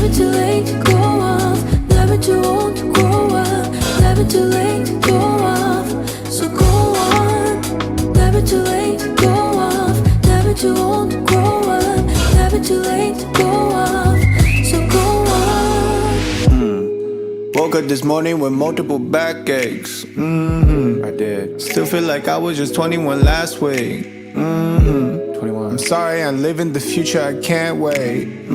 Never too late to go off, never too old to grow up, never too late to go off, so go on. Never too late to go off, never too old to grow up, never too late to go off, so go on. Woke up this morning with multiple backaches. I did. Still feel like I was just 21 last week. 21. I'm sorry, I'm living the future, I can't wait.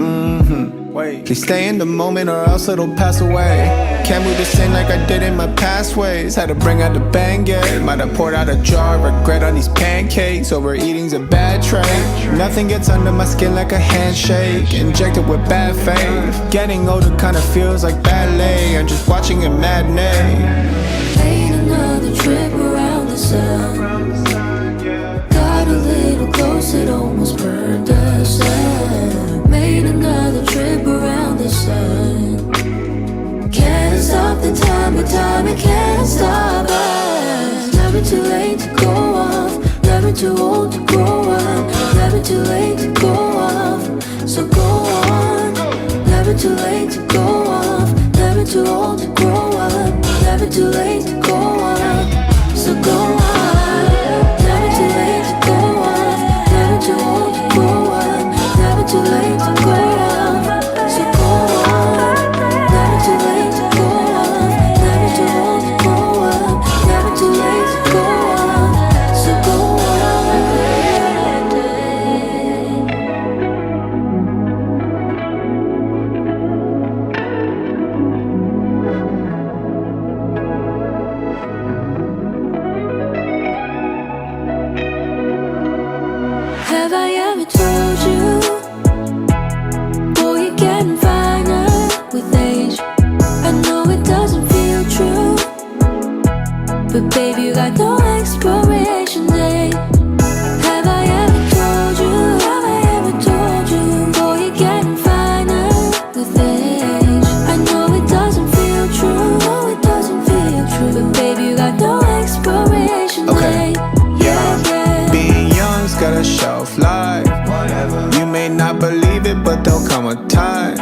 Wait. Please stay in the moment or else it'll pass away. Can't move the same like I did in my past ways. Had to bring out the Bengay. Might have poured out a jar of regret on these pancakes. Overeating's a bad trait. Nothing gets under my skin like a handshake. Injected with bad faith. Getting older kinda feels like ballet. I'm just watching a matinee. Made another trip around the sun. Got a little close, it almost burned us out. Made another trip around the sun. Can't stop the time, it can't stop us. Never too late to go off, never too old to grow up, never too late to go off, so go on. Never too late to go off, never too old to grow up, never too late to go off, so go on. Never too late to go off, never too old to grow up, never too late to go off, so go on. Never too late to go off, never too old to grow up, never too late to go off, so go on. Have I ever told you, boy, you're getting finer with age? I know it doesn't feel true, but baby, you got no expiration date. Have I ever told you, have I ever told you, boy, you're getting finer with age? I know it doesn't feel true, no, it doesn't feel true, but baby, you got no expiration Okay. date. Yeah. Being young's got a shelf life. You may not believe it, but there'll come a time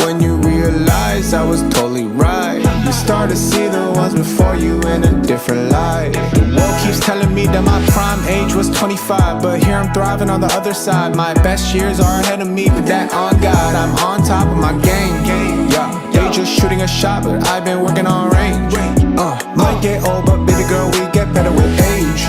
when you realize I was totally right. You start to see the ones before you in a different light. The world keeps telling me that my prime age was 25, but here I'm thriving on the other side. My best years are ahead of me, but that on God, I'm on top of my game. Yeah, they just shooting a shot, but I've been working on range. Might get old, but baby girl, we get better with age.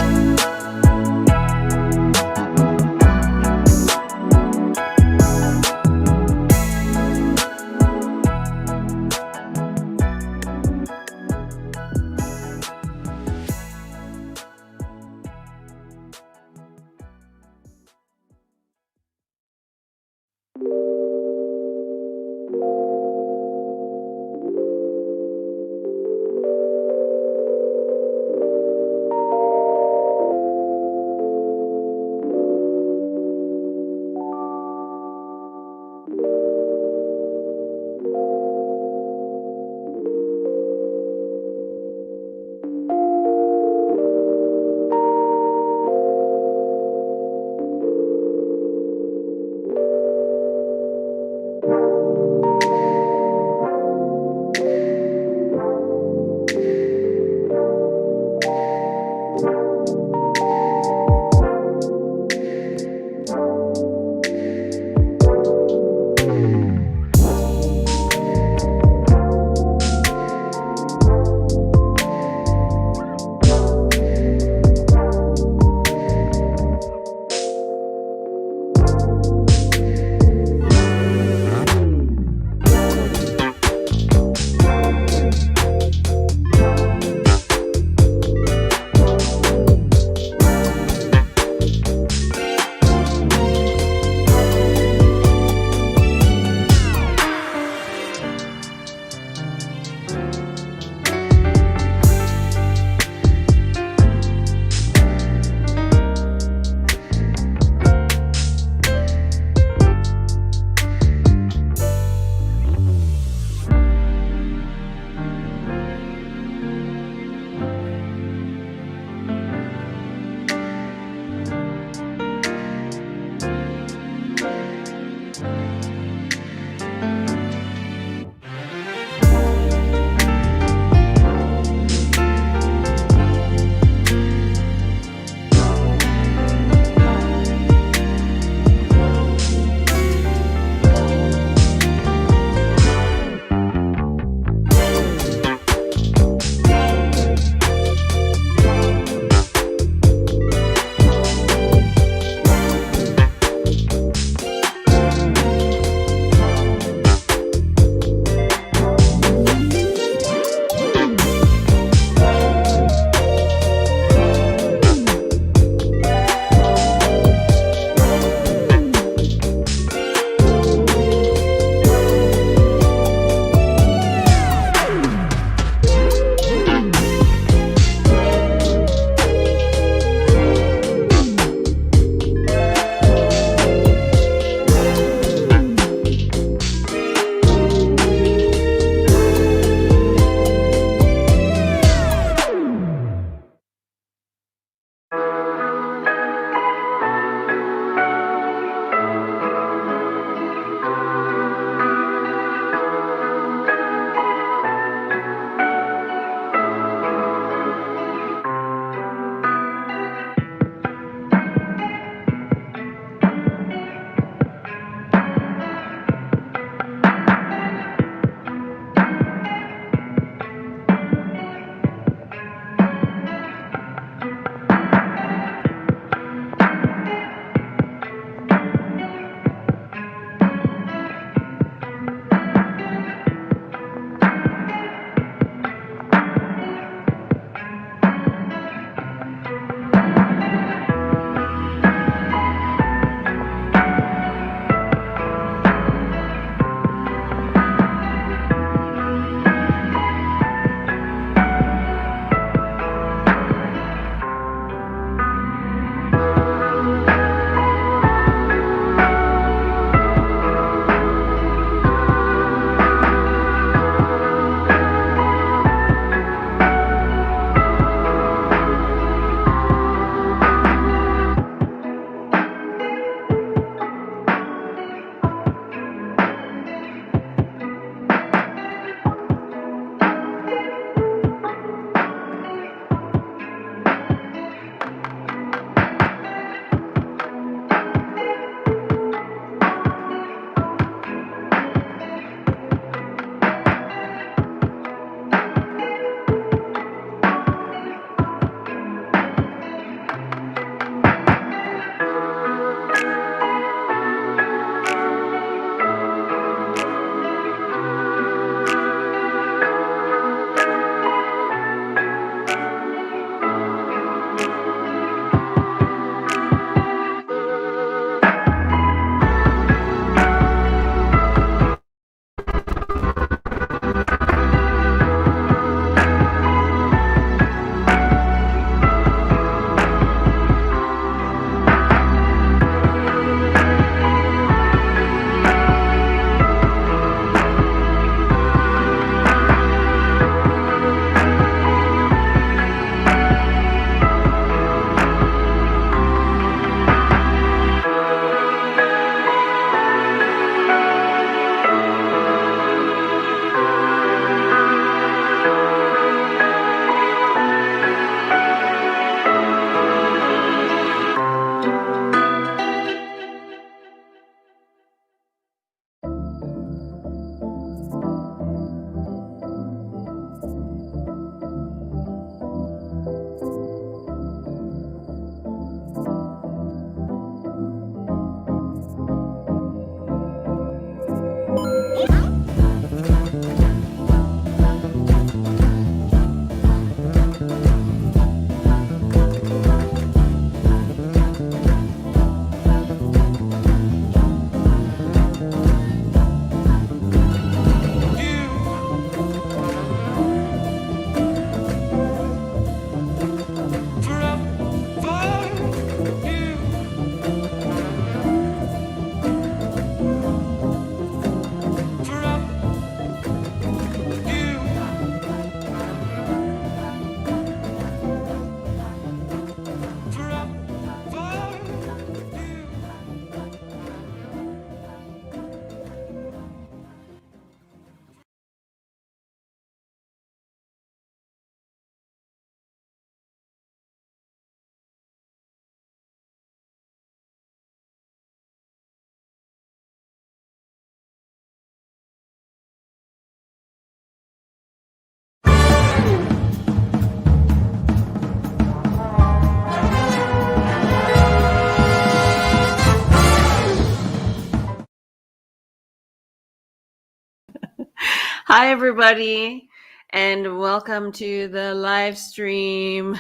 Hi, everybody, and welcome to the live stream.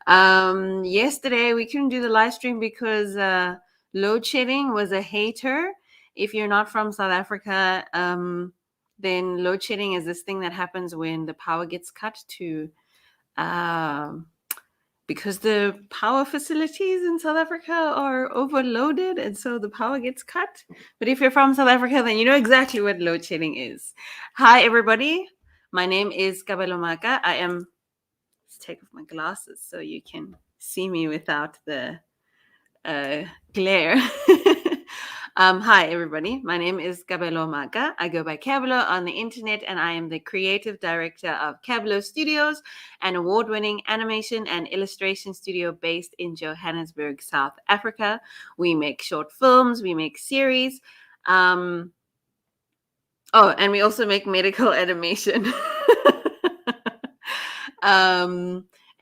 Yesterday, we couldn't do the live stream because load shedding was a hater. If you're not from South Africa, then load shedding is this thing that happens when the power gets cut to because the power facilities in South Africa are overloaded and so the power gets cut. But if you're from South Africa, then you know exactly what load shedding is. Hi, everybody. My name is Cabblow. Let's take off my glasses so you can see me without the glare. Hi, everybody. My name is Cabblow. I go by Cabblow on the internet, and I am the creative director of Cabblow Studios, an award-winning animation and illustration studio based in Johannesburg, South Africa. We make short films, we make series. And we also make medical animation.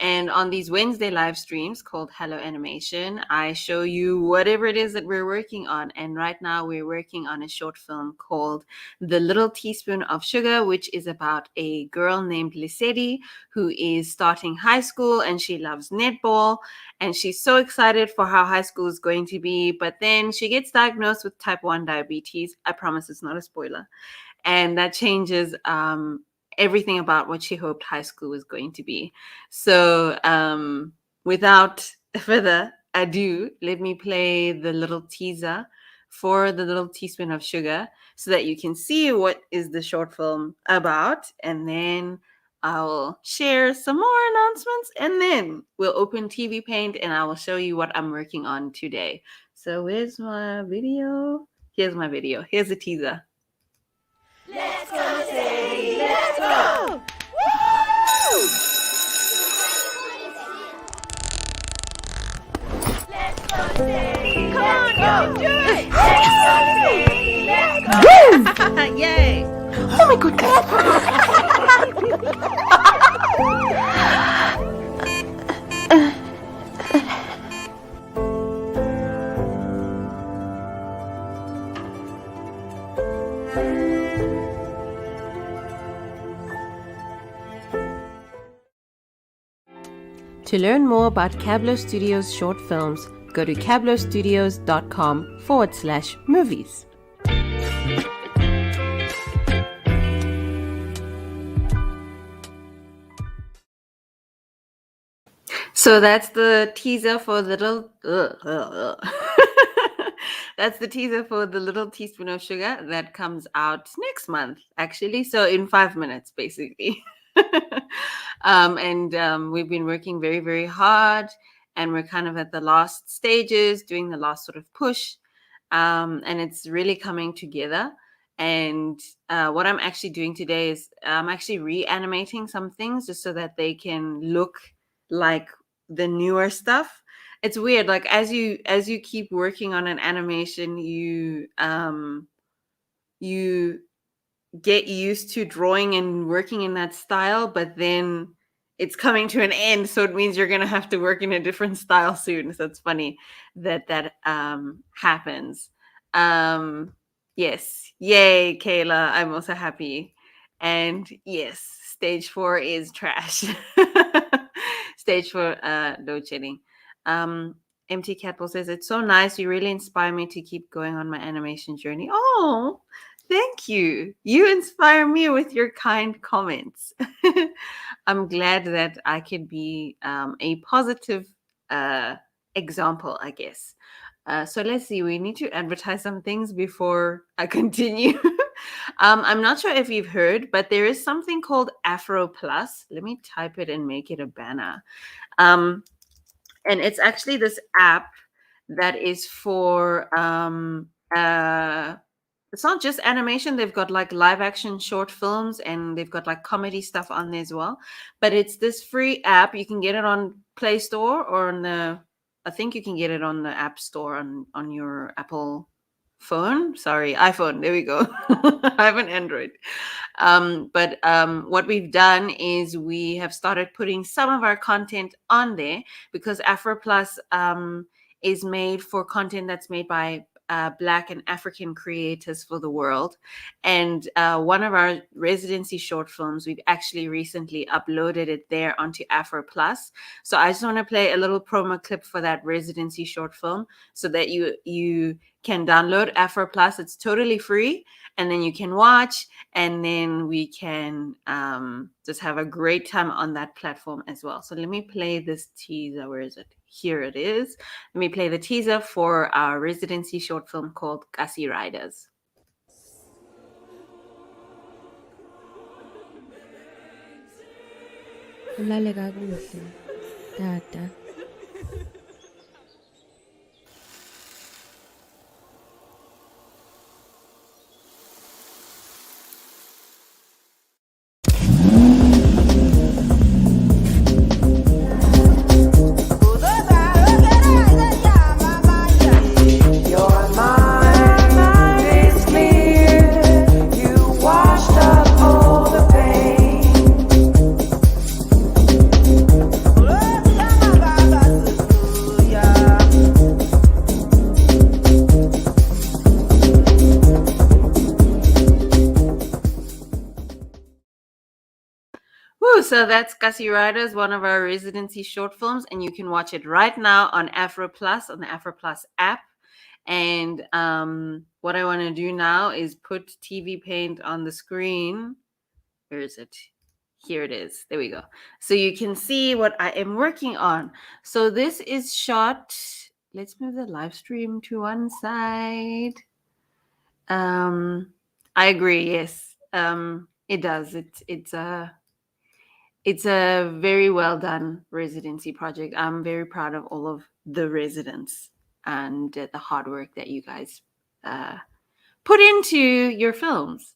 And on these Wednesday live streams called Hello Animation, I show you whatever it is that we're working on. And right now we're working on a short film called The Little Teaspoon of Sugar, which is about a girl named Lisedi who is starting high school and she loves netball. And she's so excited for how high school is going to be. But then she gets diagnosed with type 1 diabetes. I promise it's not a spoiler. And that changes everything about what she hoped high school was going to be. So without further ado, let me play the little teaser for The Little Teaspoon of Sugar so that you can see what is the short film about. And then I'll share some more announcements and then we'll open TVPaint and I will show you what I'm working on today. So where's my video? Here's my video. Here's the teaser. Let's go, Sadie! Let's go! Woo! Let's go, Sadie! Come on, go! Do it! Let's go, Sadie! Let's go! Woo! Yay! Oh my goodness! To learn more about Cabblow Studios short films, go to cabblowstudios.com/movies. So that's the teaser for that's the teaser for The Little Teaspoon of Sugar that comes out next month, actually. So in 5 minutes, basically. We've been working very, very hard, and we're kind of at the last stages, doing the last sort of push, and it's really coming together. And what I'm actually doing today is I'm actually reanimating some things just so that they can look like the newer stuff. It's weird, like as you keep working on an animation, you get used to drawing and working in that style, but then it's coming to an end, so it means you're going to have to work in a different style soon. So it's funny that happens. Yes, yay, Kayla, I'm also happy. And yes, stage 4 is trash. Stage 4 load shedding. MT Catbull says, it's so nice, you really inspire me to keep going on my animation journey. Oh, thank you. You inspire me with your kind comments. I'm glad that I could be a positive example, I guess. So let's see. We need to advertise some things before I continue. I'm not sure if you've heard, but there is something called Afro Plus. Let me type it and make it a banner. And it's actually this app that is for it's not just animation. They've got like live action short films and they've got like comedy stuff on there as well. But it's this free app. You can get it on Play Store or I think you can get it on the App Store on your Apple phone. Sorry, iPhone. There we go. I have an Android. But what we've done is we have started putting some of our content on there because Afro Plus is made for content that's made by Black and African creators for the world. And one of our residency short films, we've actually recently uploaded it there onto Afro Plus. So I just want to play a little promo clip for that residency short film so that you can download Afro Plus. It's totally free, and then you can watch, and then we can just have a great time on that platform as well. So let me play this teaser. Where is it? Here it is. Let me play the teaser for our residency short film called Kasi Riders. Ulale kakuhle, tata. So that's Kasi Riders, one of our residency short films, and you can watch it right now on Afro Plus, on the Afro Plus app. And what I want to do now is put TVPaint on the screen. Where is it? Here it is. There we go. So you can see what I am working on. So this is shot. Let's move the live stream to one side. I agree. Yes, it does. It's a very well done residency project. I'm very proud of all of the residents and the hard work that you guys put into your films.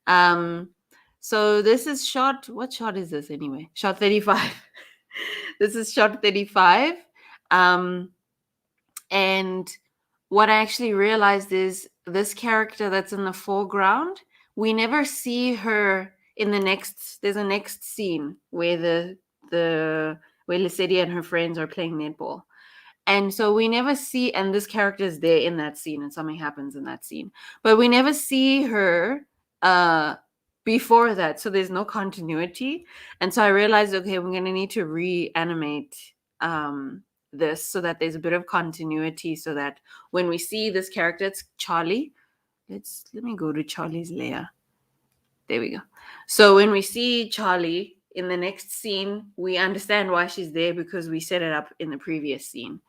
So this is shot, what shot is this anyway? Shot 35. This is shot 35. And what I actually realized is this character that's in the foreground, we never see her in the next, there's a next scene where where Lesedi and her friends are playing netball. And so we never see, and this character is there in that scene and something happens in that scene, but we never see her before that. So there's no continuity. And so I realized, okay, we're going to need to reanimate this so that there's a bit of continuity, so that when we see this character, it's Charlie. Let me go to Charlie's layer. There we go. So when we see Charlie in the next scene, we understand why she's there because we set it up in the previous scene.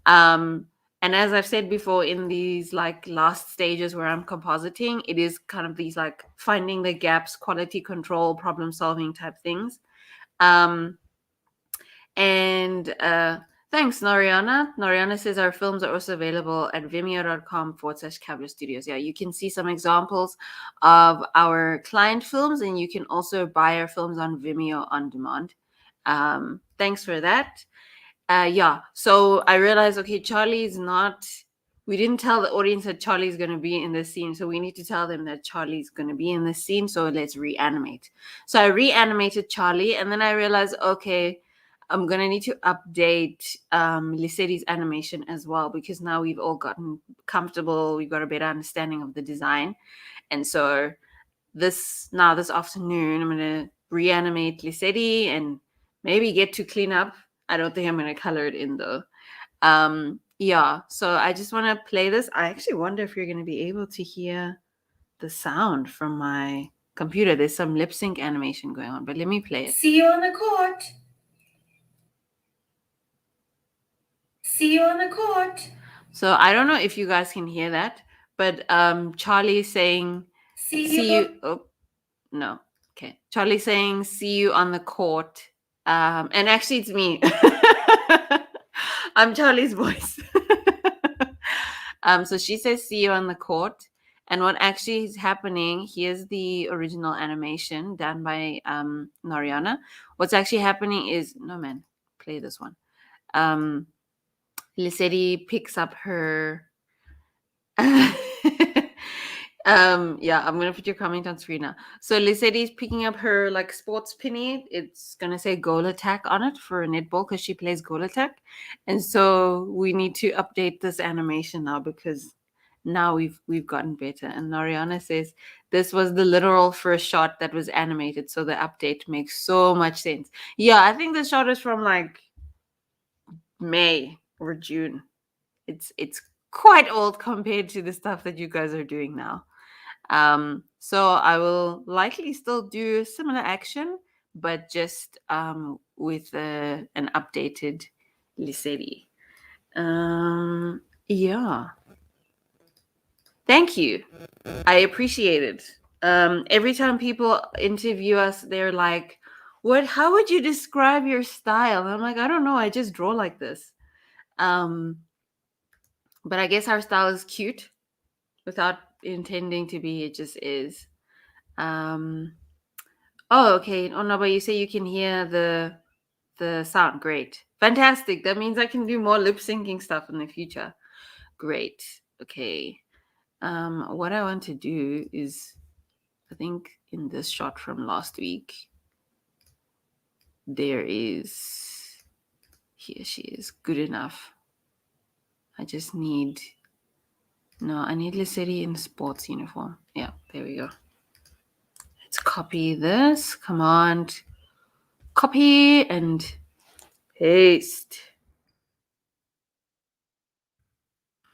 And as I've said before, in these like last stages where I'm compositing, it is kind of these like finding the gaps, quality control, problem solving type things. Thanks, Noriana. Noriana says our films are also available at vimeo.com/Cabblow Studios. Yeah, you can see some examples of our client films, and you can also buy our films on Vimeo on demand. Thanks for that. Yeah, so I realized, okay, Charlie's not, we didn't tell the audience that Charlie's going to be in this scene, so we need to tell them that Charlie's going to be in this scene, so let's reanimate. So I reanimated Charlie, and then I realized, okay, I'm going to need to update Lesedi's animation as well, because now we've all gotten comfortable. We've got a better understanding of the design. And so this afternoon, I'm going to reanimate Lesedi and maybe get to clean up. I don't think I'm going to color it in though. Yeah, so I just want to play this. I actually wonder if you're going to be able to hear the sound from my computer. There's some lip sync animation going on, but let me play it. See you on the court. See you on the court. So I don't know if you guys can hear that, but Charlie saying, see you. Oh, no. Okay. Charlie saying, see you on the court. And actually it's me. I'm Charlie's voice. So she says, see you on the court. And what actually is happening, here's the original animation done by Noriana. What's actually happening is, no man, play this one. Lesedi picks up her yeah, I'm gonna put your comment on screen now. So Lesedi's picking up her like sports penny. It's gonna say goal attack on it for netball because she plays goal attack. And so we need to update this animation now because now we've gotten better. And Nariana says this was the literal first shot that was animated, so the update makes so much sense. Yeah, I think the shot is from like May or June. It's quite old compared to the stuff that you guys are doing now. So I will likely still do similar action, but just with an updated Lissetti. Yeah. Thank you. I appreciate it. Every time people interview us, they're like, how would you describe your style? And I'm like, I don't know. I just draw like this. But I guess our style is cute without intending to be. It just is. Oh, okay. Oh no, but you say you can hear the sound. Great. Fantastic. That means I can do more lip syncing stuff in the future. Great. Okay. What I want to do is, I think in this shot from last week, here she is. Good enough. I just need, no, I need Lissetti in sports uniform. Yeah, there we go. Let's copy this. Come on. Copy and paste.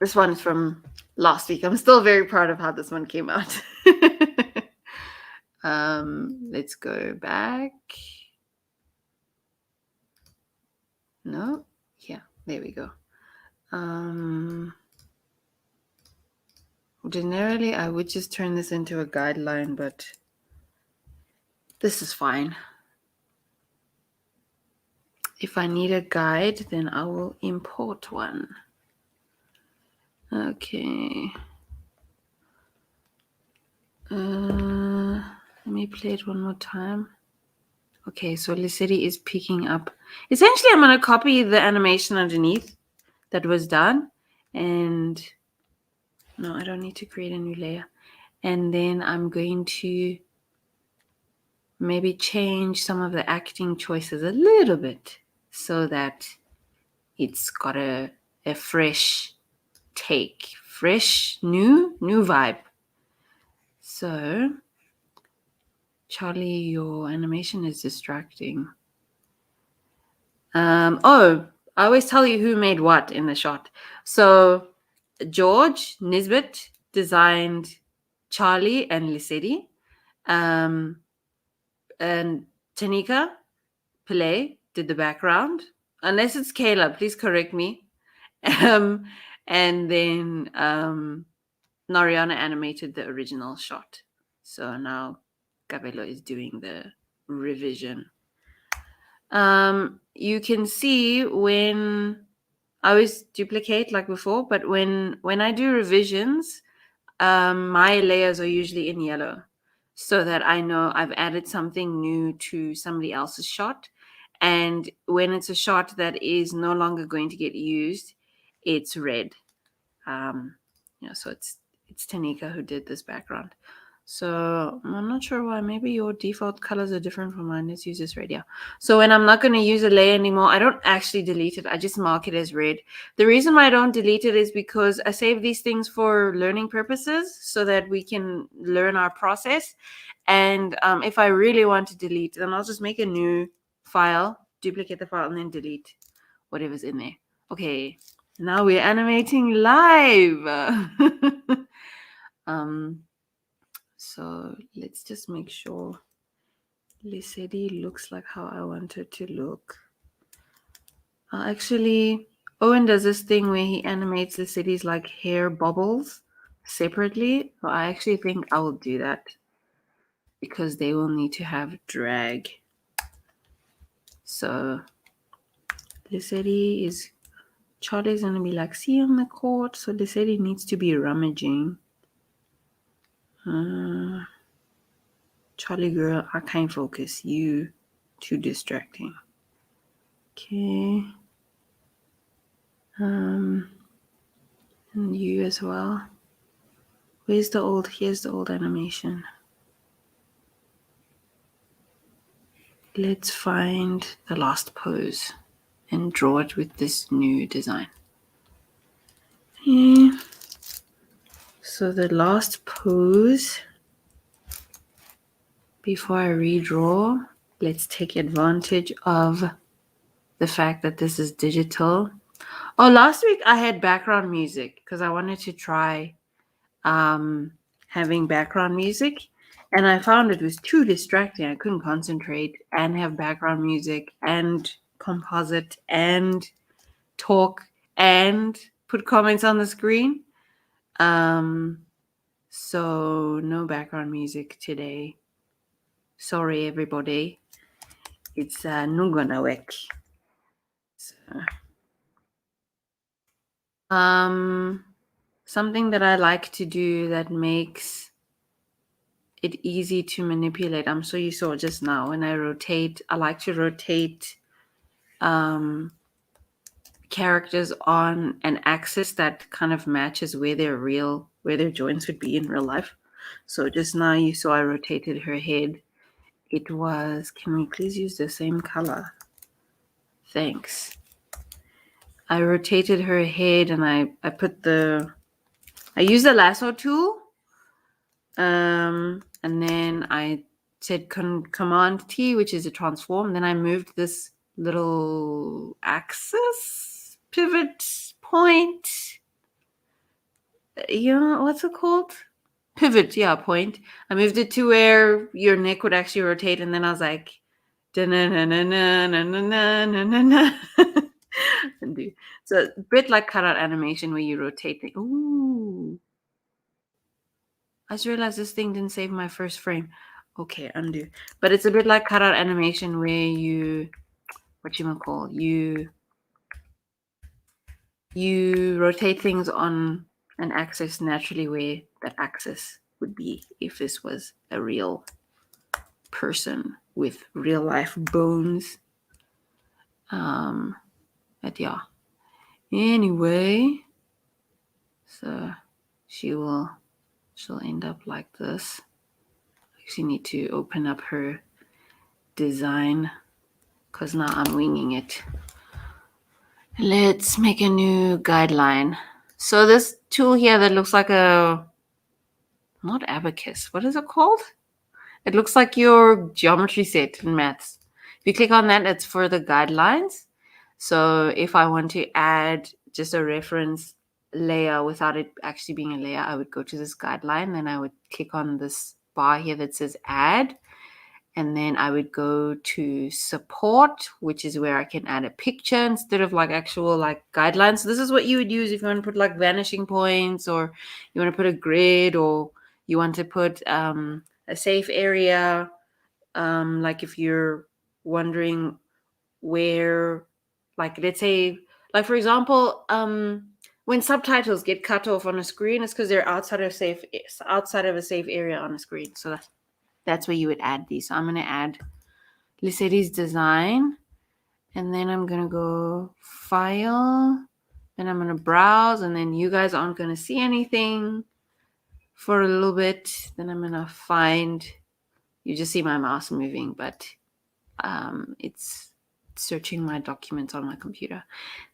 This one is from last week. I'm still very proud of how this one came out. Let's go back. No, yeah, there we go. Ordinarily, I would just turn this into a guideline, but this is fine. If I need a guide, then I will import one. Okay. Let me play it one more time. Okay, so Lissetti is picking up. Essentially, I'm going to copy the animation underneath that was done. And no, I don't need to create a new layer. And then I'm going to maybe change some of the acting choices a little bit so that it's got a fresh take, fresh, new vibe. So, Charlie, your animation is distracting. Oh, I always tell you who made what in the shot. So, George Nisbet designed Charlie and Lissetti. And Tanika Pillay did the background. Unless it's Kayla, please correct me. And then Nariana animated the original shot. So now Cabblow is doing the revision. You can see when I always duplicate like before, but when I do revisions, my layers are usually in yellow so that I know I've added something new to somebody else's shot. And when it's a shot that is no longer going to get used, it's red. So it's Tanika who did this background. So I'm not sure why. Maybe your default colors are different from mine. Let's use this red. Yeah. So when I'm not going to use a layer anymore, I don't actually delete it. I just mark it as red. The reason why I don't delete it is because I save these things for learning purposes so that we can learn our process. And if I really want to delete, then I'll just make a new file, duplicate the file, and then delete whatever's in there. Okay. Now we're animating live. So let's just make sure Lissetti looks like how I want it to look. Actually, Owen does this thing where he animates Lissetti's like hair bubbles separately. So I actually think I will do that because they will need to have drag. So Charlie's going to be like, see on the court. So Lissetti needs to be rummaging. Charlie girl, I can't focus. You too distracting. Okay. And you as well. Here's the old animation. Let's find the last pose and draw it with this new design. Yeah. So the last pose before I redraw, let's take advantage of the fact that this is digital. Oh, last week I had background music because I wanted to try having background music, and I found it was too distracting. I couldn't concentrate and have background music and composite and talk and put comments on the screen. So no background music today. Sorry, everybody. It's not gonna work. So, something that I like to do that makes it easy to manipulate. I'm sure you saw just now when I rotate. I like to rotate characters on an axis that kind of matches where their joints would be in real life. So just now you saw I rotated her head. It was, can we please use the same color? Thanks. I rotated her head and I used the lasso tool. And then I said Command T, which is a transform. Then I moved this little axis pivot point. What's it called? Pivot, point. I moved it to where your neck would actually rotate, and then I was like, undo. So a bit like cutout animation where you rotate things. Ooh. I just realized this thing didn't save my first frame. Okay, undo. But it's a bit like cutout animation where you rotate things on an axis naturally where that axis would be if this was a real person with real life bones. But yeah. Anyway, so she'll end up like this. I actually need to open up her design because now I'm winging it. Let's make a new guideline. So this tool here that looks like not abacus. What is it called? It looks like your geometry set in maths. If you click on that, it's for the guidelines. So if I want to add just a reference layer without it actually being a layer, I would go to this guideline. Then I would click on this bar here that says add. And then I would go to support, which is where I can add a picture instead of like actual like guidelines. So this is what you would use if you want to put like vanishing points, or you want to put a grid, or you want to put a safe area. Like if you're wondering where, like let's say, like for example, when subtitles get cut off on a screen, it's because they're outside of a safe area on a screen. So that's where you would add these. So I'm going to add Lissetti's design, and then I'm going to go file, and I'm going to browse, and then you guys aren't going to see anything for a little bit. Then I'm going to find, you just see my mouse moving, but it's searching my documents on my computer.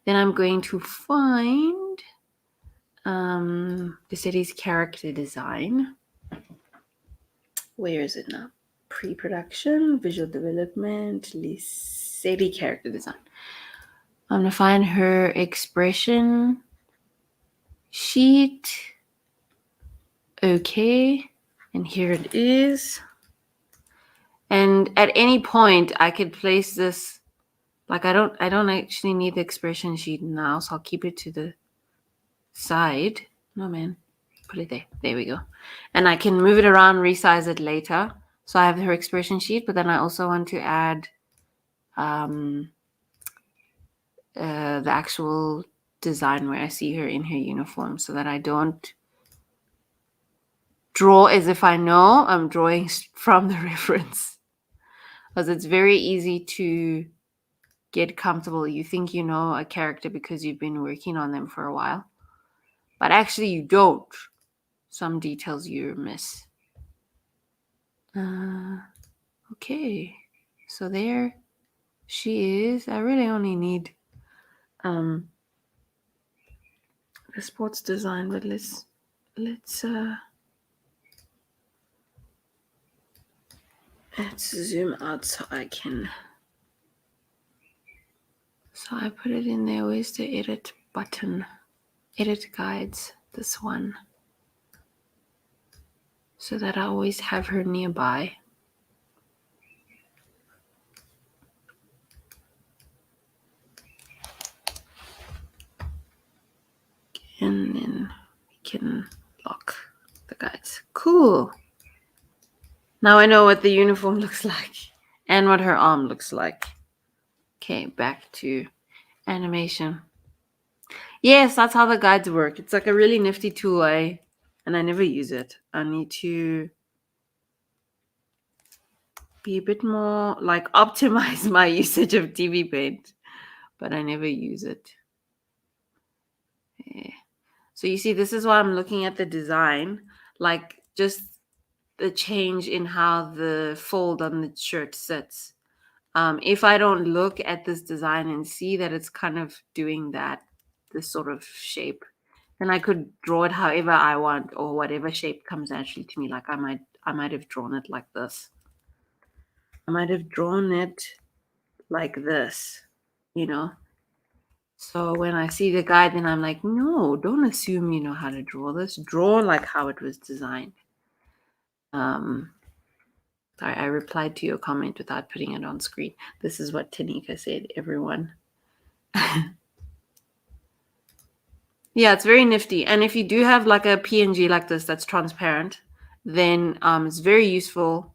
Then I'm going to find Lissetti's character design. Where is it now? Pre-production, visual development, Lissetti character design. I'm going to find her expression sheet. Okay. And here it is. And at any point, I could place this. Like I don't actually need the expression sheet now, so I'll keep it to the side. No, man. Put it there. There we go. And I can move it around, resize it later. So I have her expression sheet, but then I also want to add the actual design where I see her in her uniform, so that I don't draw as if I know I'm drawing from the reference. Because it's very easy to get comfortable. You think you know a character because you've been working on them for a while, but actually you don't. Some details you miss. Okay, so there she is. I really only need the sports design, but let's let's zoom out so I can. So I put it in there. Where's the edit button? Edit guides, this one. So that I always have her nearby. And then we can lock the guides. Cool. Now I know what the uniform looks like and what her arm looks like. Okay, back to animation. Yes, that's how the guides work. It's like a really nifty tool, and I never use it. I need to be a bit more, like, optimize my usage of TVPaint, but I never use it. Yeah. So you see, this is why I'm looking at the design, like just the change in how the fold on the shirt sits. If I don't look at this design and see that it's kind of doing that, this sort of shape, then I could draw it however I want, or whatever shape comes naturally to me. Like I might have drawn it like this. I might have drawn it like this, you know. So when I see the guide, then I'm like, no, don't assume you know how to draw this. Draw like how it was designed. Sorry, I replied to your comment without putting it on screen. This is what Tanika said, everyone. Yeah, it's very nifty. And if you do have like a PNG like this that's transparent, then it's very useful.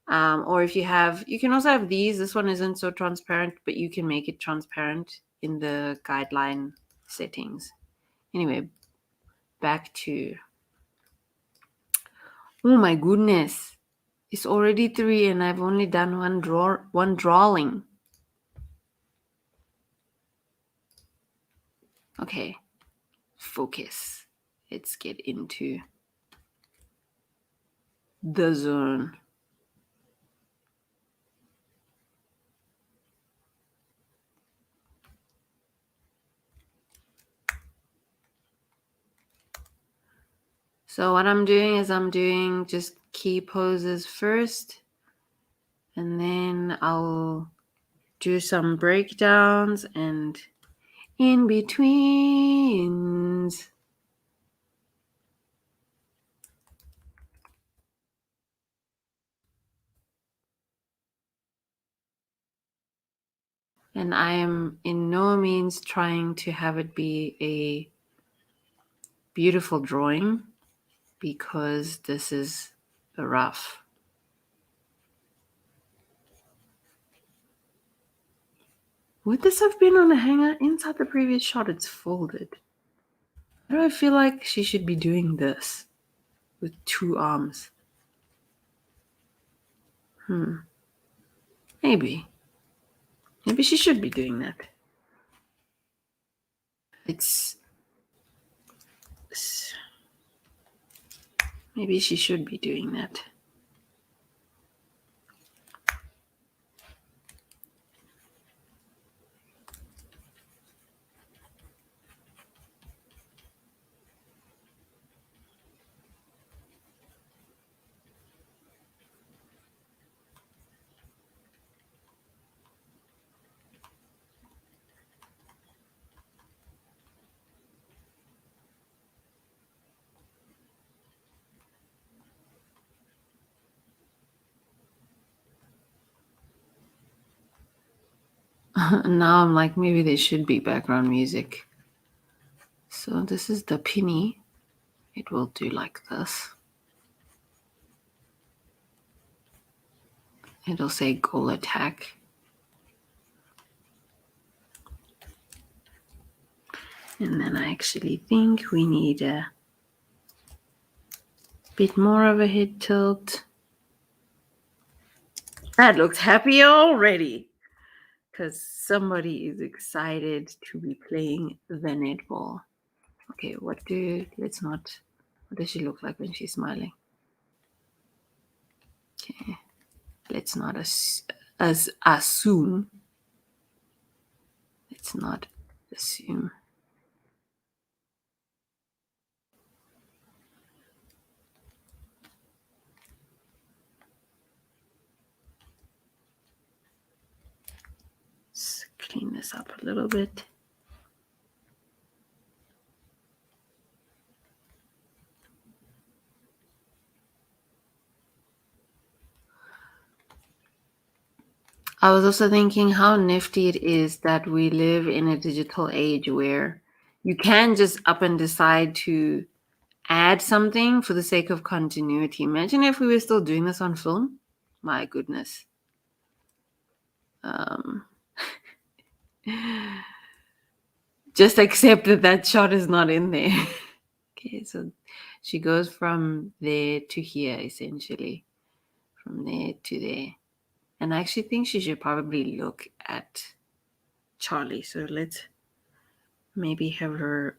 Or if you can also have these. This one isn't so transparent, but you can make it transparent in the guideline settings. Anyway, back to... Oh my goodness. It's already 3 and I've only done one drawing. Okay. Focus. Let's get into the zone. So what I'm doing is I'm doing just key poses first, and then I'll do some breakdowns and in betweens. And I am in no means trying to have it be a beautiful drawing, because this is a rough. Would this have been on a hanger? Inside the previous shot, it's folded. Why do I feel like she should be doing this with 2 arms? Maybe she should be doing that. Maybe she should be doing that. Now I'm like, maybe there should be background music. So this is the penny. It will do like this. It'll say goal attack. And then I actually think we need a bit more of a head tilt. That looks happy already, because somebody is excited to be playing the netball. Okay, what does she look like when she's smiling? Okay, let's not assume. Let's not assume. this up a little bit. I was also thinking how nifty it is that we live in a digital age where you can just up and decide to add something for the sake of continuity. Imagine if we were still doing this on film. My goodness. Just accept that that shot is not in there. Okay, so she goes from there to here, essentially. From there to there. And I actually think she should probably look at Charlie. So let's maybe have her,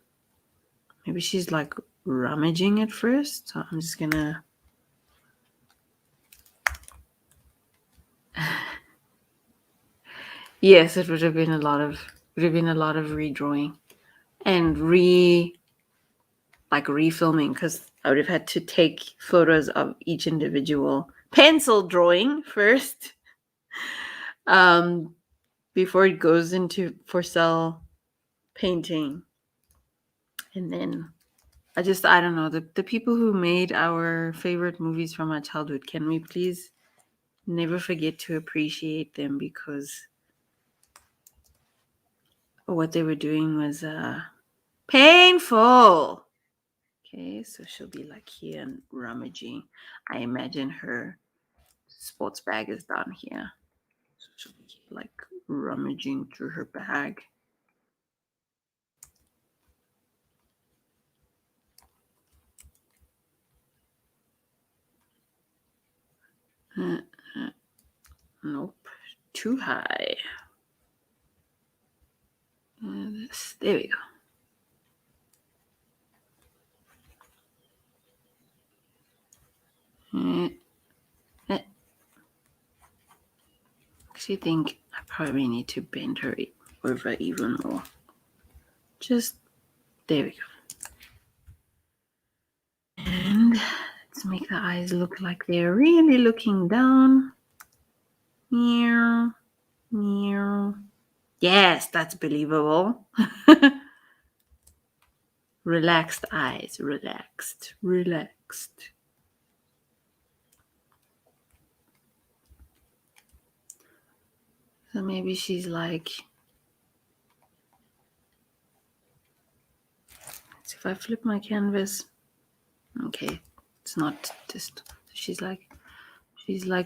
maybe she's like rummaging at first. So I'm just gonna, yes, it would have been a lot of redrawing and refilming, because I would have had to take photos of each individual pencil drawing first, before it goes into for cell painting. And then I don't know, the people who made our favorite movies from our childhood, can we please never forget to appreciate them, because what they were doing was painful. Okay, so she'll be like here and rummaging. I imagine her sports bag is down here. So she'll be like rummaging through her bag. Nope, too high. There we go. I actually think I probably need to bend her over even more. Just there we go. And let's make the eyes look like they're really looking down. Meow, meow. Yes, that's believable. Relaxed eyes, relaxed, relaxed. So maybe she's like, let's see if I flip my canvas. Okay, it's not just, she's like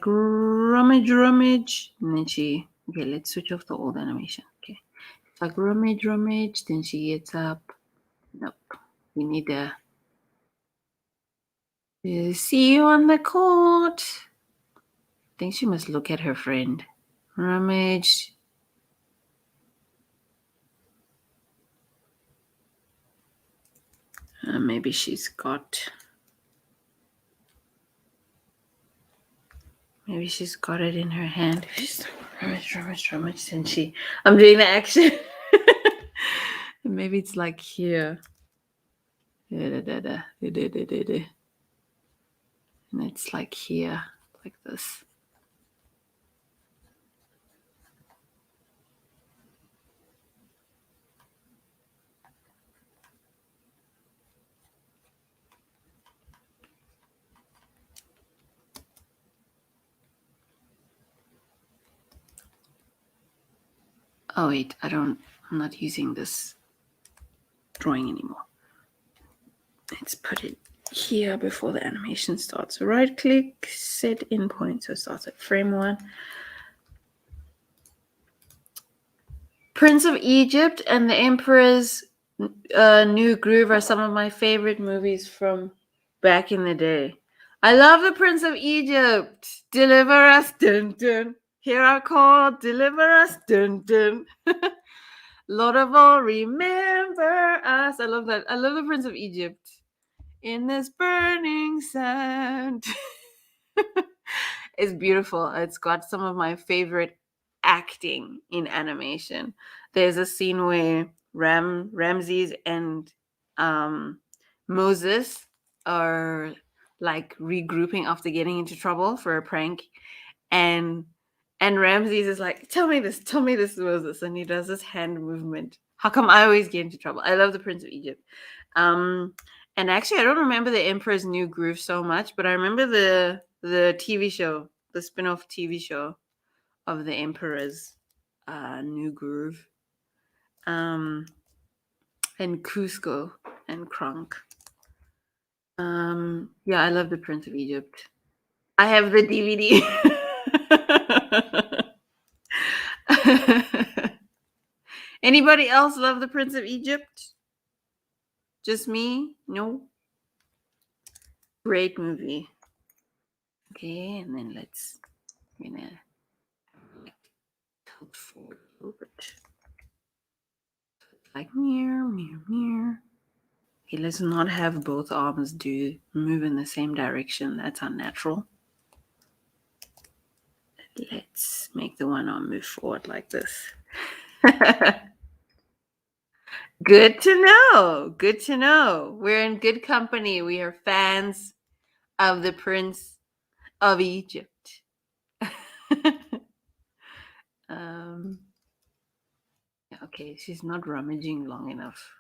rummage, rummage. And then okay, let's switch off the old animation. Okay, it's like rummage, rummage. Then she gets up. Nope, we need to see you on the court. I think she must look at her friend. Rummage. Maybe she's got it in her hand. She's rummage, rummage, rummage. And I'm doing the action. Maybe it's like here. And it's like here, like this. Oh wait, I'm not using this drawing anymore. Let's put it here before the animation starts. So right click, set in point. So it starts at frame 1. Prince of Egypt and the Emperor's New Groove are some of my favorite movies from back in the day. I love the Prince of Egypt. Deliver us, dun dun. Hear our call, deliver us, dun dun. Lord of all, remember us. I love that. I love the Prince of Egypt. In this burning sand. It's beautiful. It's got some of my favorite acting in animation. There's a scene where Ramses and Moses are like regrouping after getting into trouble for a prank, and And Ramses is like, tell me this, Moses. And he does this hand movement. How come I always get into trouble? I love the Prince of Egypt. And actually, I don't remember the Emperor's New Groove so much, but I remember the TV show, the spin-off TV show of the Emperor's New Groove. And Cusco and Kronk. Yeah, I love the Prince of Egypt. I have the DVD. Anybody else love the Prince of Egypt? Just me? No. Great movie. Okay, and then let's tilt forward a little bit. Like mirror, mirror, mirror. Okay, let's not have both arms move in the same direction. That's unnatural. Let's make the one arm move forward like this. Good to know. Good to know. We're in good company. We are fans of the Prince of Egypt. Okay, she's not rummaging long enough.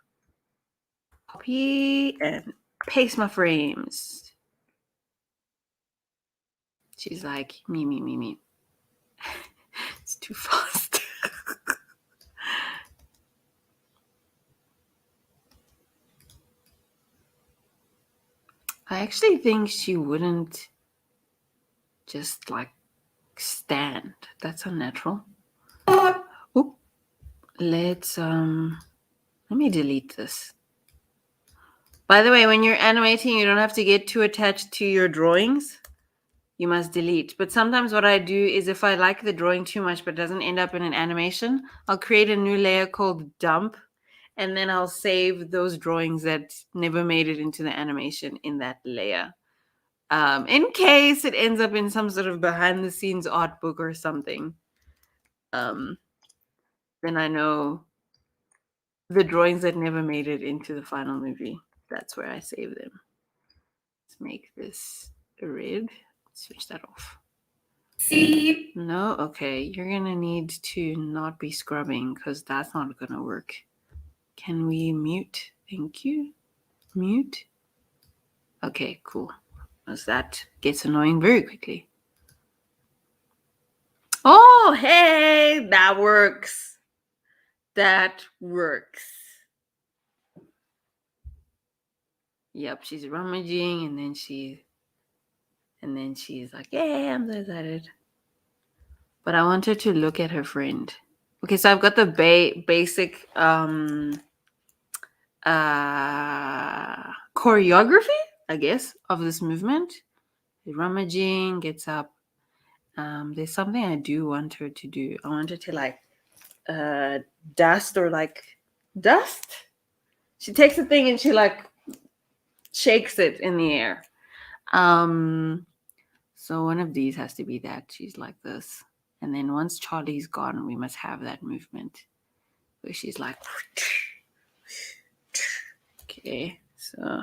Copy and paste my frames. She's like, me. It's too fast. I actually think she wouldn't just like stand. That's unnatural. Oop. Let me delete this. By the way, when you're animating, you don't have to get too attached to your drawings. You must delete. But sometimes what I do is if I like the drawing too much but it doesn't end up in an animation, I'll create a new layer called dump, and then I'll save those drawings that never made it into the animation in that layer. In case it ends up in some sort of behind the scenes art book or something. Then I know the drawings that never made it into the final movie. That's where I save them. Let's make this red. Switch that off. See? No? Okay. You're going to need to not be scrubbing because that's not going to work. Can we mute? Thank you. Mute. Okay, cool. Because that gets annoying very quickly. Oh, hey, that works. That works. Yep, she's rummaging and then she's like, "Yay, I'm so excited." But I want her to look at her friend. Okay, so I've got the basic choreography, I guess, of this movement. Rummaging, gets up. There's something I do want her to do. I want her to like dust. She takes the thing and she like shakes it in the air. So one of these has to be that. She's like this. And then once Charlie's gone, we must have that movement where she's like, okay, so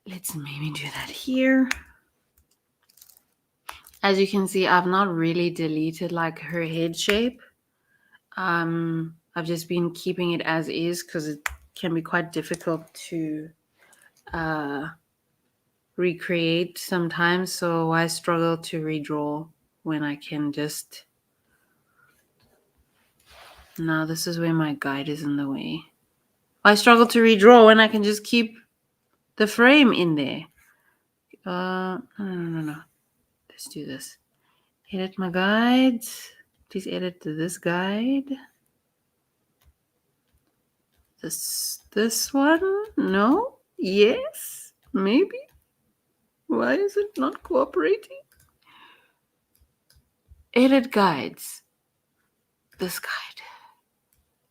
let's maybe do that here. As you can see, I've not really deleted like her head shape. I've just been keeping it as is because it can be quite difficult to recreate sometimes. So I struggle to redraw when I can just... Now this is where my guide is in the way. I struggle to redraw when I can just keep the frame in there. No. Let's do this. Edit my guides. Please edit to this guide. This one? No? Yes? Maybe? Why is it not cooperating? Edit guides. This guide.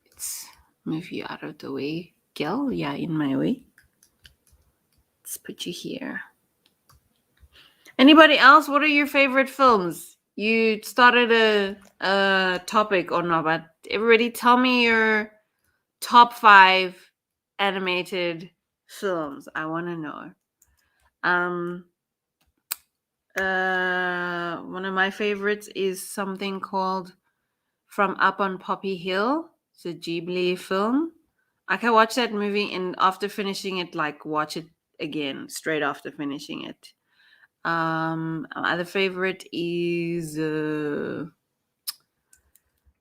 Let's move you out of the way. Girl, yeah, in my way. Let's put you here. Anybody else? What are your favorite films? You started a topic or not, but everybody tell me your top 5 animated films. I want to know. One of my favorites is something called From Up on Poppy Hill. It's a Ghibli film. I can watch that movie and after finishing it, like watch it again straight after finishing it. My other favorite is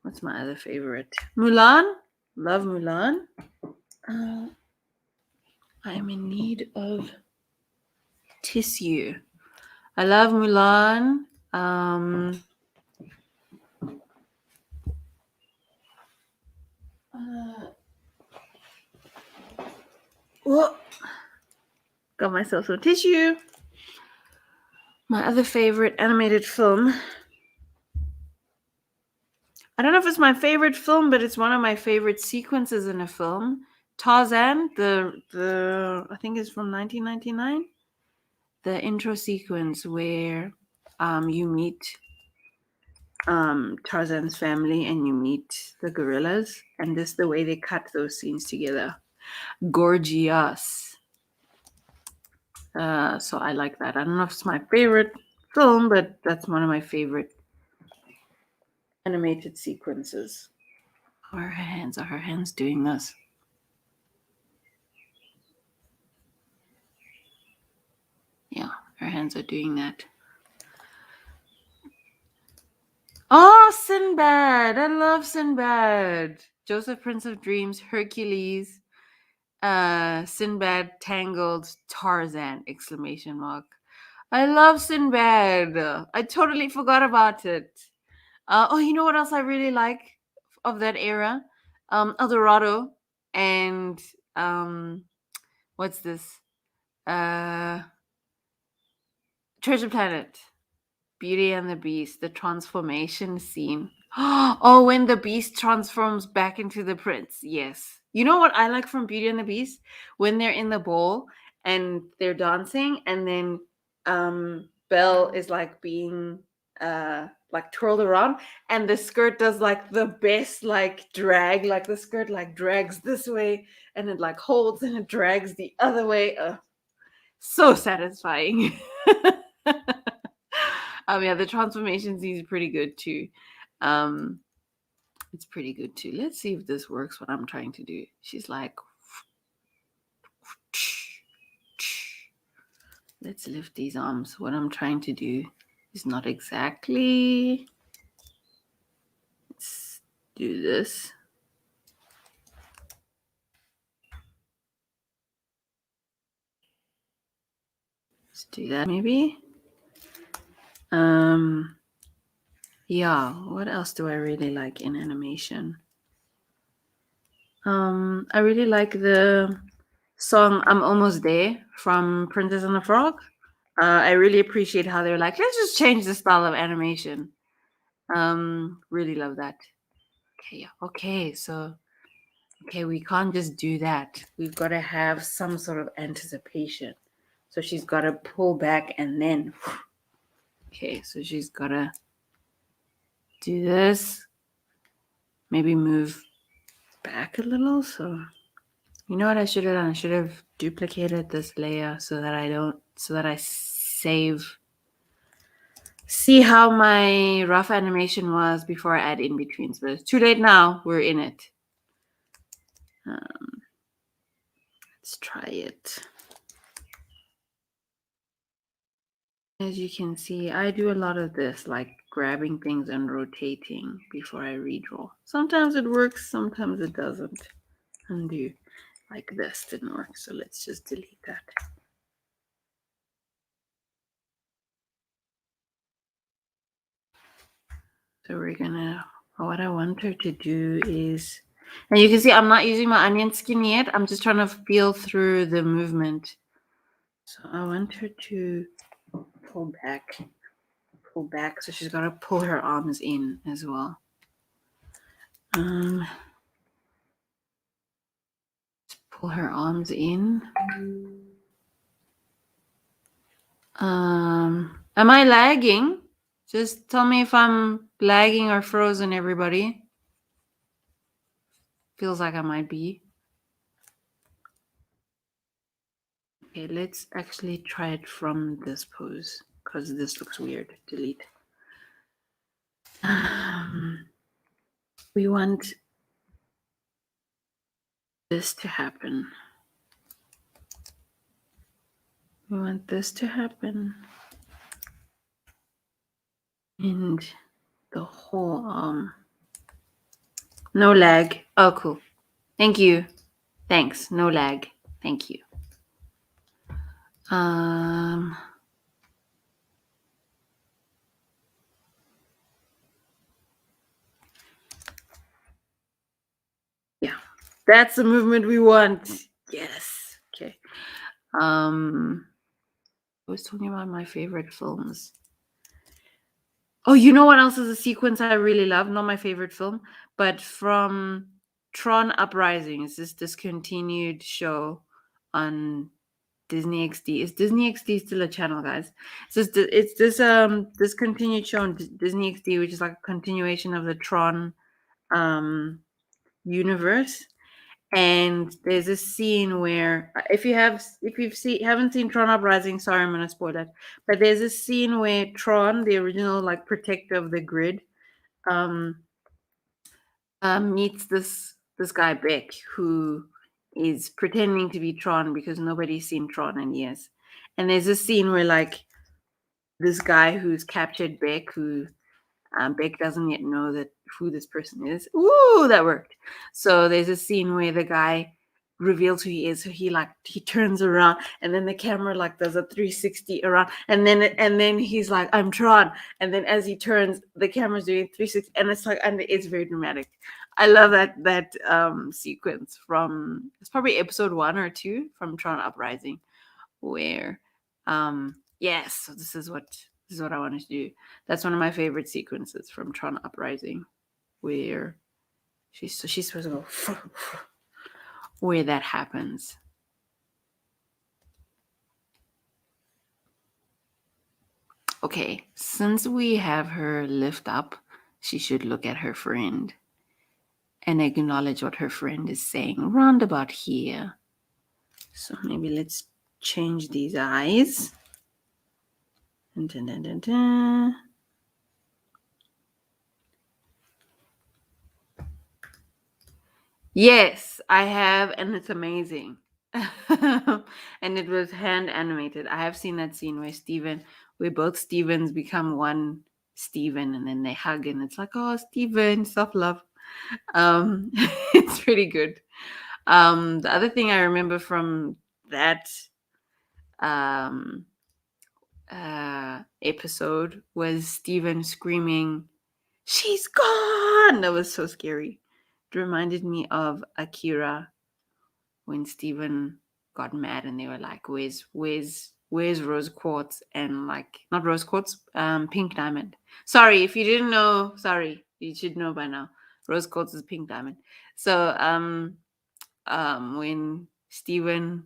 what's my other favorite? Mulan. Love Mulan. I'm in need of tissue. I love Mulan. Whoa. Got myself some tissue. My other favorite animated film. I don't know if it's my favorite film, but it's one of my favorite sequences in a film. Tarzan, the I think it's from 1999. The intro sequence where you meet Tarzan's family and you meet the gorillas, and this the way they cut those scenes together. Gorgeous. So I like that. I don't know if it's my favorite film, but that's one of my favorite animated sequences. Are her hands doing this? Yeah, her hands are doing that. Oh, Sinbad! I love Sinbad. Joseph, Prince of Dreams, Hercules, Sinbad, Tangled, Tarzan! Exclamation mark. I love Sinbad. I totally forgot about it. Oh, you know what else I really like of that era? El Dorado and what's this? Treasure Planet. Beauty and the Beast, the transformation scene. Oh, when the beast transforms back into the prince. Yes. You know what I like from Beauty and the Beast? When they're in the ball and they're dancing, and then Belle is like being like twirled around, and the skirt does like the best like drag, like the skirt like drags this way and it like holds and it drags the other way. So satisfying. Yeah, the transformation scene is pretty good too. It's pretty good too. Let's see if this works. What I'm trying to do. She's like, let's lift these arms. What I'm trying to do is not exactly. Let's do this. Let's do that maybe. Yeah, what else do I really like in animation? I really like the song I'm Almost There from Princess and the Frog. I really appreciate how they're like, let's just change the style of animation. Really love that. Okay, so we can't just do that. We've got to have some sort of anticipation. So she's got to pull back and then okay, so she's got to do this. Maybe move back a little. So you know what I should have done? I should have duplicated this layer so that I save. See how my rough animation was before I add in betweens, but it's too late now. We're in it. Let's try it. As you can see, I do a lot of this, like grabbing things and rotating before I redraw. Sometimes it works, sometimes it doesn't. Undo. Like this didn't work, so let's just delete that. So we're gonna, what I want her to do is, and you can see I'm not using my onion skin yet. I'm just trying to feel through the movement. So I want her to pull back. So she's got to pull her arms in as well. Pull her arms in. Am I lagging? Just tell me if I'm lagging or frozen, everybody. Feels like I might be. Okay, let's actually try it from this pose, because this looks weird. Delete. We want this to happen. We want this to happen. And the whole arm. No lag. Oh, cool. Thank you. Thanks. No lag. Thank you. Yeah, that's the movement we want. Yes. Okay. I was talking about my favorite films. Oh, you know what else is a sequence I really love? Not my favorite film, but from Tron Uprising. It's this discontinued show on Disney XD. Is Disney XD still a channel, guys? It's this discontinued show on Disney XD, which is like a continuation of the Tron universe. And there's a scene where if haven't seen Tron Uprising, sorry, I'm gonna spoil it. But there's a scene where Tron, the original like protector of the grid, meets this guy Beck, who is pretending to be Tron because nobody's seen Tron in years. And there's a scene where like this guy who's captured Beck, who Beck doesn't yet know that who this person is. Ooh, that worked. So there's a scene where the guy reveals who he is. So he turns around, and then the camera like does a 360 around, and then he's like, "I'm Tron," and then as he turns, the camera's doing 360, and it's very dramatic. I love that sequence from, it's probably episode 1 or 2 from Tron Uprising, where yes, so this is what I wanted to do. That's one of my favorite sequences from Tron Uprising, where she's supposed to go where that happens. Okay, since we have her lift up, she should look at her friend and acknowledge what her friend is saying round about here. So maybe let's change these eyes. Dun, dun, dun, dun, dun. Yes, I have, and it's amazing. And it was hand animated. I have seen that scene where both Stevens become one Steven, and then they hug, and it's like, oh, Steven, self-love. It's pretty good. The other thing I remember from that episode was Steven screaming, "She's gone!" That was so scary. It reminded me of Akira, when Steven got mad and they were like, where's Rose Quartz? And like, not Rose Quartz, Pink Diamond. Sorry, if you didn't know, sorry, you should know by now. Rose Quartz is Pink Diamond. So when Steven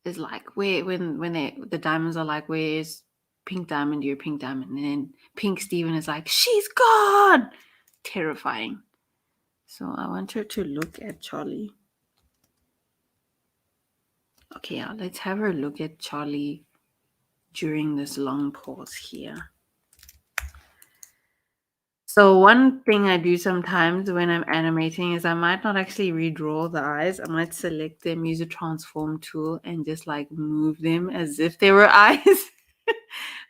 is like, when the diamonds are like, where's Pink Diamond, your Pink Diamond? And then Pink Steven is like, she's gone! Terrifying. So I want her to look at Charlie. Okay, yeah, let's have her look at Charlie during this long pause here. So one thing I do sometimes when I'm animating is I might not actually redraw the eyes. I might select them, use a transform tool, and just like move them as if they were eyes.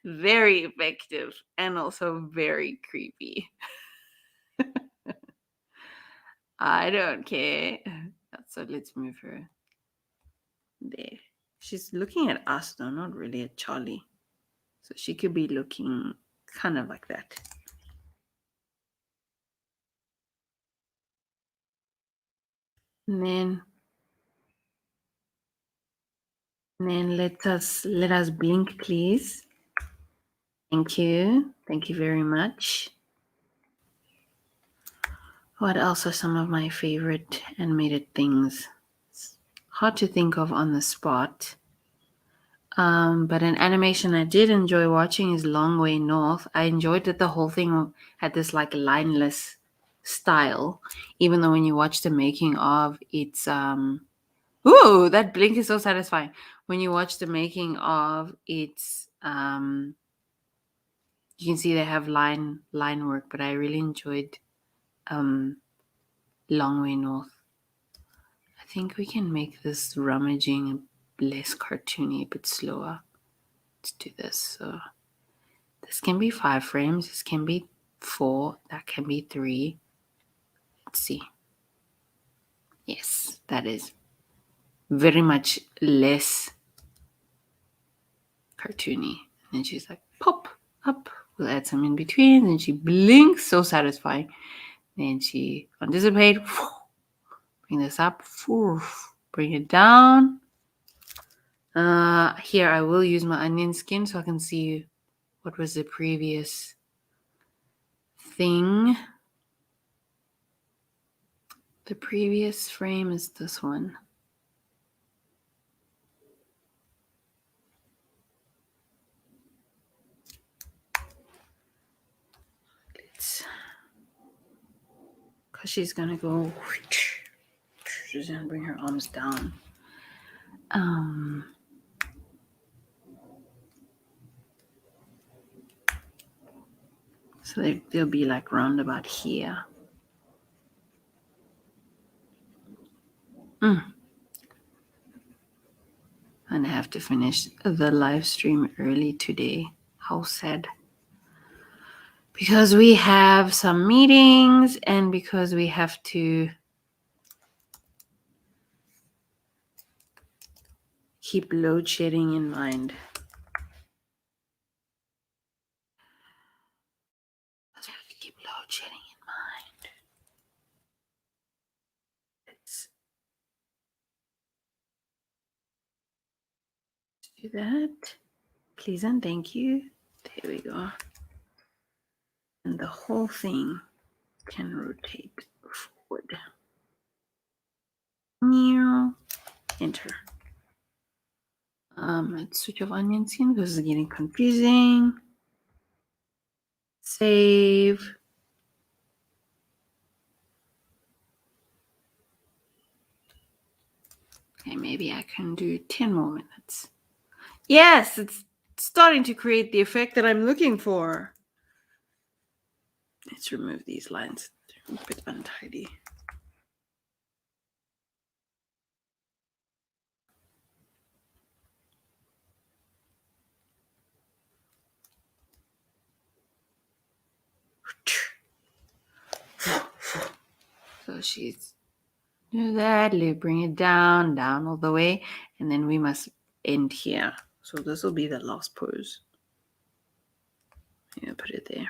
Very effective and also very creepy. I don't care. So let's move her there. She's looking at us though, not really at Charlie. So she could be looking kind of like that. And then let us blink, please. Thank you. Thank you very much. What else are some of my favorite animated things? It's hard to think of on the spot. But an animation I did enjoy watching is Long Way North. I enjoyed that the whole thing had this like lineless style, even though when you watch the making of, it's Ooh, that blink is so satisfying. When you watch the making of it's you can see they have line work, but I really enjoyed Long Way North. I think we can make this rummaging less cartoony, a bit slower. Let's do this. So this can be 5 frames, this can be 4, that can be 3. Let's see. Yes, that is very much less cartoony. And then she's like, pop up. We'll add some in between. Then she blinks, so satisfying. Then she anticipate. Bring this up. Bring it down. Here I will use my onion skin so I can see what was the previous thing. The previous frame is this one. Because she's gonna go. She's gonna bring her arms down. So they'll be like round about here. And I have to finish the live stream early today. How sad. Because we have some meetings and because we have to keep load shedding in mind. We have to keep load shedding in mind. Let's do that. Please and thank you. There we go. And the whole thing can rotate forward. New. Enter. Let's switch off onion skin because it's getting confusing. Save. Okay, maybe I can do 10 more minutes. Yes, it's starting to create the effect that I'm looking for. Let's remove these lines. They're a bit untidy. So she's do that, bring it down all the way, and then we must end here. So this will be the last pose. Yeah, put it there.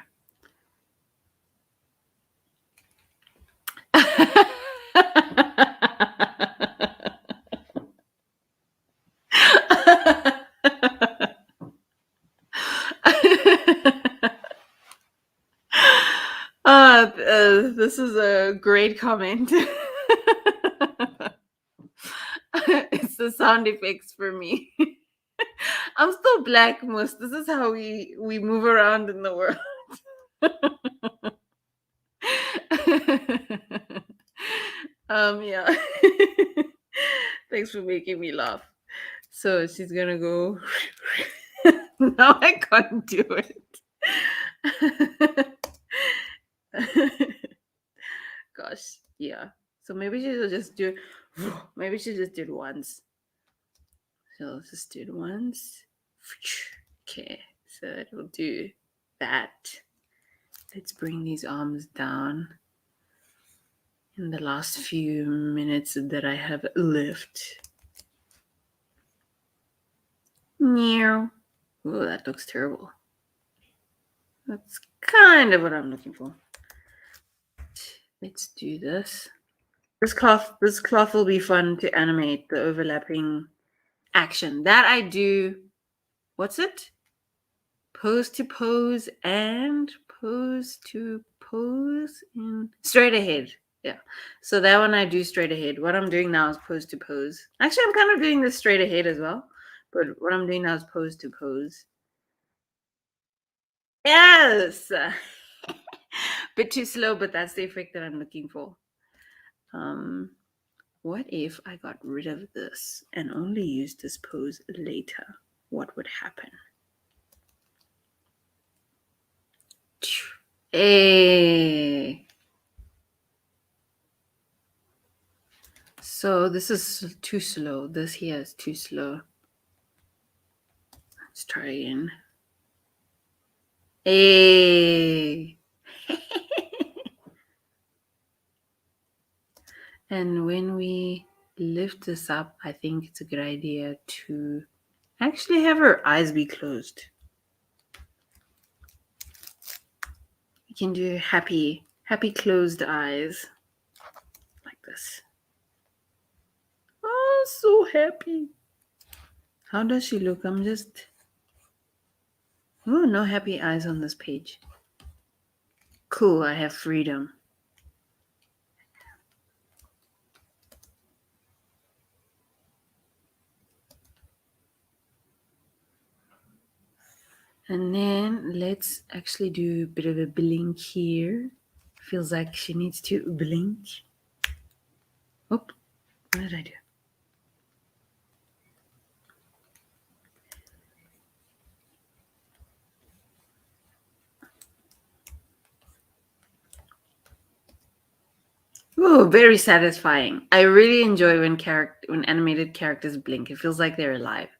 This is a great comment. It's the sound effects for me. I'm still black, Mus. This is how we move around in the world. Yeah. Thanks for making me laugh. So she's gonna go. Now I can't do it. Gosh, yeah. So maybe she'll just do. Maybe she just did once. So just did once. Okay, so it will do that. Let's bring these arms down in the last few minutes that I have left. Meow. Oh, that looks terrible. That's kind of what I'm looking for. Let's do this. This cloth will be fun to animate, the overlapping action. That I do. What's it? Pose to pose and pose to pose in straight ahead. Yeah. So that one I do straight ahead. What I'm doing now is pose to pose. Actually, I'm kind of doing this straight ahead as well. But what I'm doing now is pose to pose. Yes. Bit too slow, but that's the effect that I'm looking for. What if I got rid of this and only used this pose later? What would happen? Hey. So this is too slow. This here is too slow. Let's try again. Hey. And when we lift this up, I think it's a good idea to actually have her eyes be closed. You can do happy closed eyes like this. Oh, so happy. How does she look? I'm just... Oh, no happy eyes on this page. Cool, I have freedom. And then let's actually do a bit of a blink here. Feels like she needs to blink. Oh, what did I do? Oh, very satisfying. I really enjoy when animated characters blink. It feels like they're alive.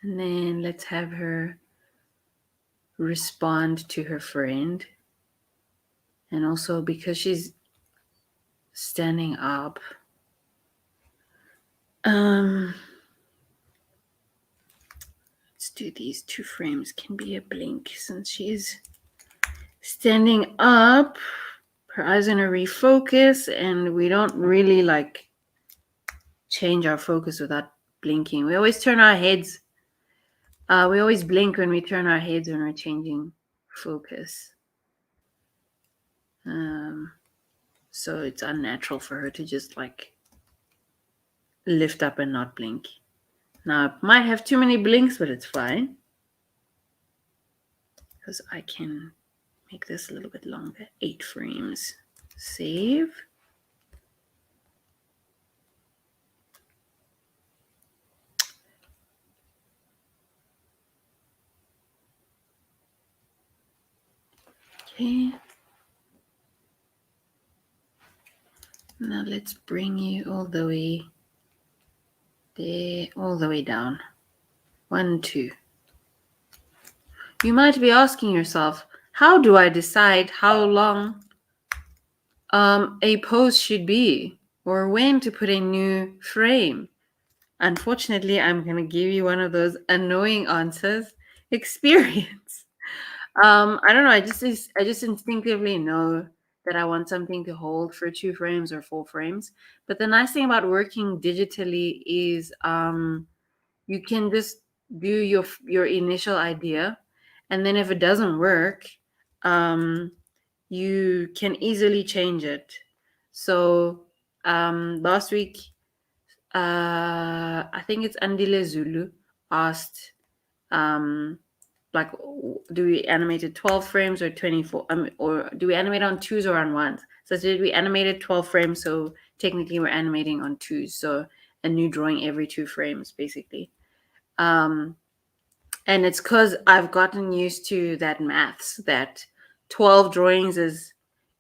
And then let's have her respond to her friend. And also because she's standing up, let's do these 2 frames can be a blink since she's standing up. Her eyes are gonna refocus, and we don't really like change our focus without blinking. We always turn our heads. We always blink when we turn our heads when we're changing focus. So it's unnatural for her to just like lift up and not blink. Now, it might have too many blinks, but it's fine. Because I can make this a little bit longer. 8 frames. Save. Okay. Now let's bring you all the way there, all the way down. 1, 2. You might be asking yourself, how do I decide how long a pose should be or when to put a new frame? Unfortunately, I'm going to give you one of those annoying answers. Experience. I don't know. I just instinctively know that I want something to hold for 2 frames or 4 frames. But the nice thing about working digitally is you can just do your initial idea, and then if it doesn't work, you can easily change it. So last week, I think it's Andile Zulu asked, like, do we animate it 12 frames or 24? Or do we animate on 2s or on 1s? So did we animate it 12 frames? So technically we're animating on 2s. So a new drawing every 2 frames, basically. And it's because I've gotten used to that maths, that 12 drawings is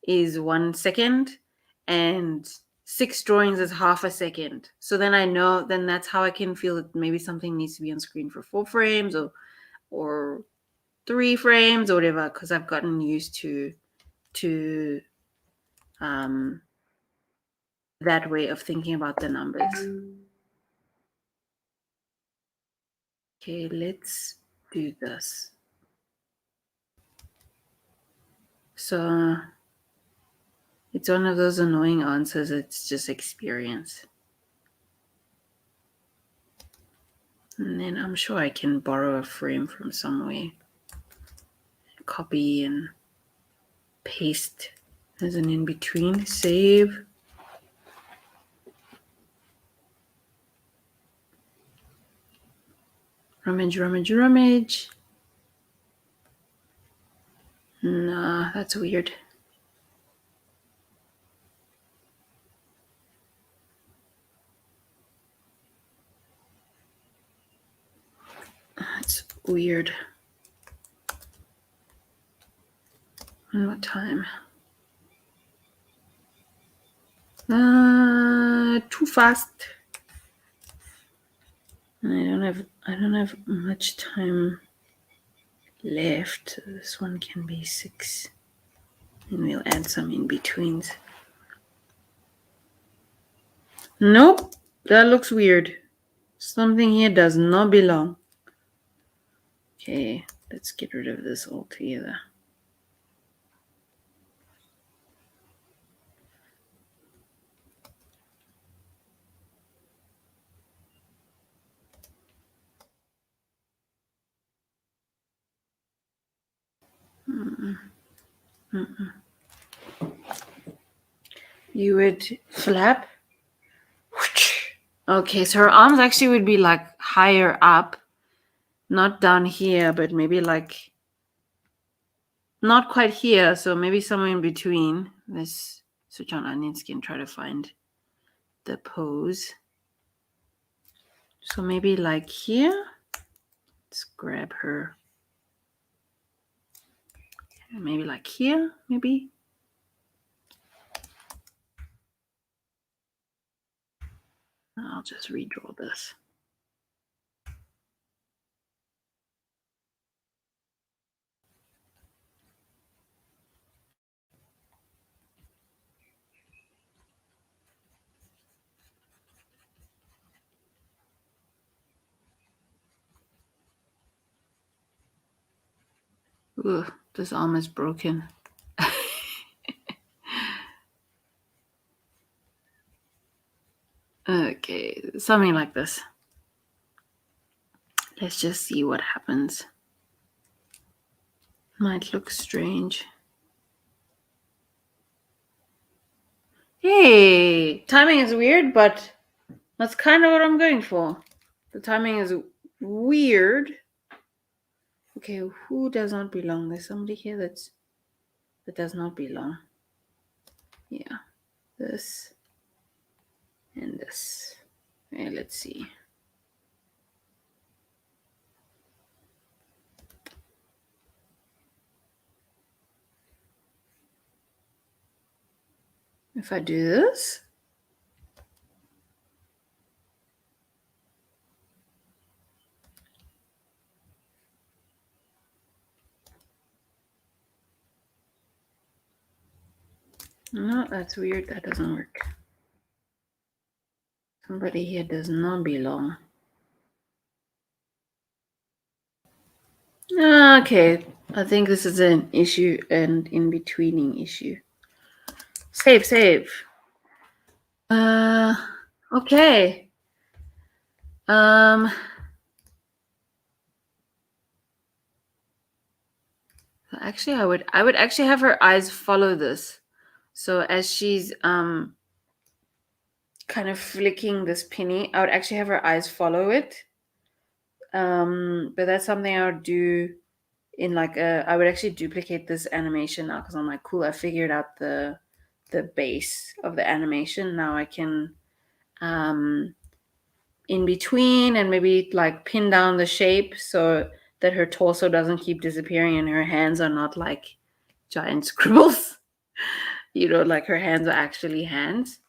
1 second and 6 drawings is half a second. So then I know, then that's how I can feel that maybe something needs to be on screen for 4 frames or 3 frames or whatever, because I've gotten used to that way of thinking about the numbers. Okay, let's do this. So it's one of those annoying answers. It's just experience. And then I'm sure I can borrow a frame from somewhere, copy and paste as an in-between, save. Rummage. Nah, that's weird. That's weird. One more time. Too fast. I don't have much time left. This one can be 6. And we'll add some in betweens. Nope, that looks weird. Something here does not belong. Okay, let's get rid of this altogether. You would flap. Okay, so her arms actually would be like higher up, not down here, but maybe like not quite here, so maybe somewhere in between. Let's switch on onion skin, try to find the pose. So maybe like here. Let's grab her. Maybe like here, maybe. I'll just redraw this. Ooh, this arm is broken. Okay, something like this. Let's just see what happens. Might look strange. Hey, timing is weird, but that's kind of what I'm going for. The timing is weird. Okay, who does not belong? There's somebody here that does not belong. Yeah, this and this. Okay, let's see. If I do this, no, that's weird. That doesn't work. Somebody here does not belong. Okay, I think this is an issue, an in-betweening issue. Save. Okay. Actually, I would actually have her eyes follow this. So as she's kind of flicking this penny, I would actually have her eyes follow it. But that's something I would do in like I would actually duplicate this animation now because I'm like, cool, I figured out the base of the animation. Now I can in between and maybe like pin down the shape so that her torso doesn't keep disappearing and her hands are not like giant scribbles. You know, like her hands are actually hands.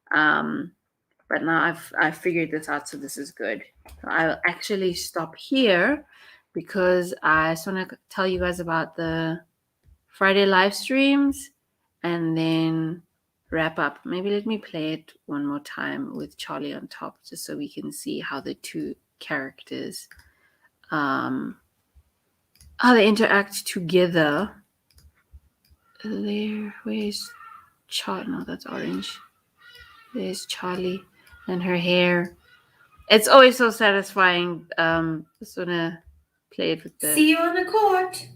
But now I've figured this out, so this is good. So I'll actually stop here because I just want to tell you guys about the Friday live streams and then wrap up. Maybe let me play it one more time with Charlie on top just so we can see how the two characters how they interact together. There, where's Charlie? No, that's orange. There's Charlie and her hair. It's always so satisfying. Just wanna play it with the. See you on the court.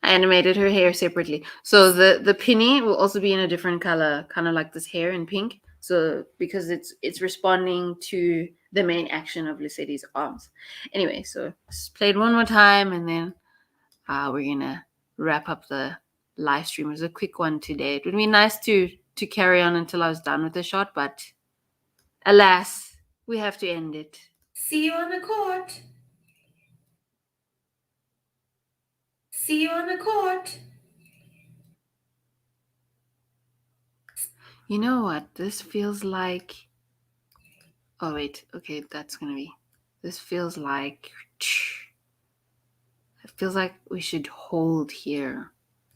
I animated her hair separately. So the penny will also be in a different color, kind of like this hair in pink. So because it's responding to the main action of Lucidi's arms. Anyway, so just play it one more time, and then we're gonna wrap up the live stream. It was a quick one today. It would be nice to carry on until I was done with the shot, but alas, we have to end it. See you on the court. See you on the court. You know what? This feels like... Oh, wait. Okay, that's going to be... This feels like... It feels like we should hold here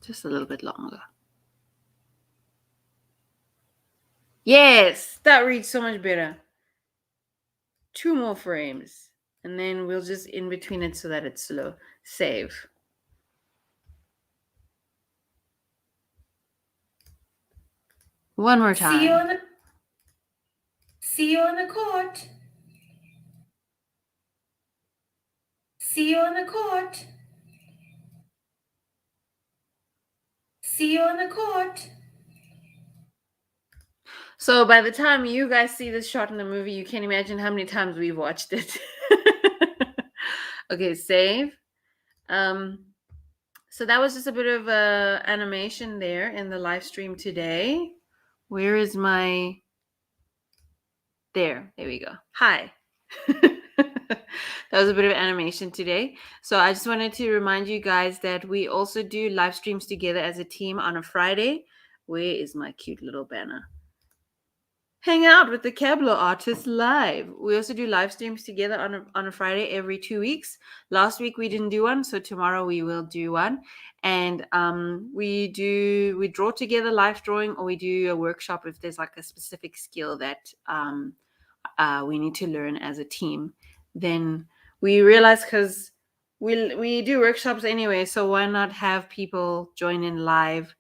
just a little bit longer. Yes! That reads so much better. 2 more frames. And then we'll just in between it so that it's slow. Save. One more time. See you on the court. See you on the court. See you on the court. So by the time you guys see this shot in the movie, you can't imagine how many times we've watched it. Okay, save. So that was just a bit of animation there in the live stream today. Where is my... There we go. Hi. That was a bit of animation today. So I just wanted to remind you guys that we also do live streams together as a team on a Friday. Where is my cute little banner? Hang out with the Cabblow artists live. We also do live streams together on a Friday every 2 weeks. Last week we didn't do one, so tomorrow we will do one. And we draw together live drawing, or we do a workshop if there's like a specific skill that we need to learn as a team. Then we realize, because we do workshops anyway, so why not have people join in live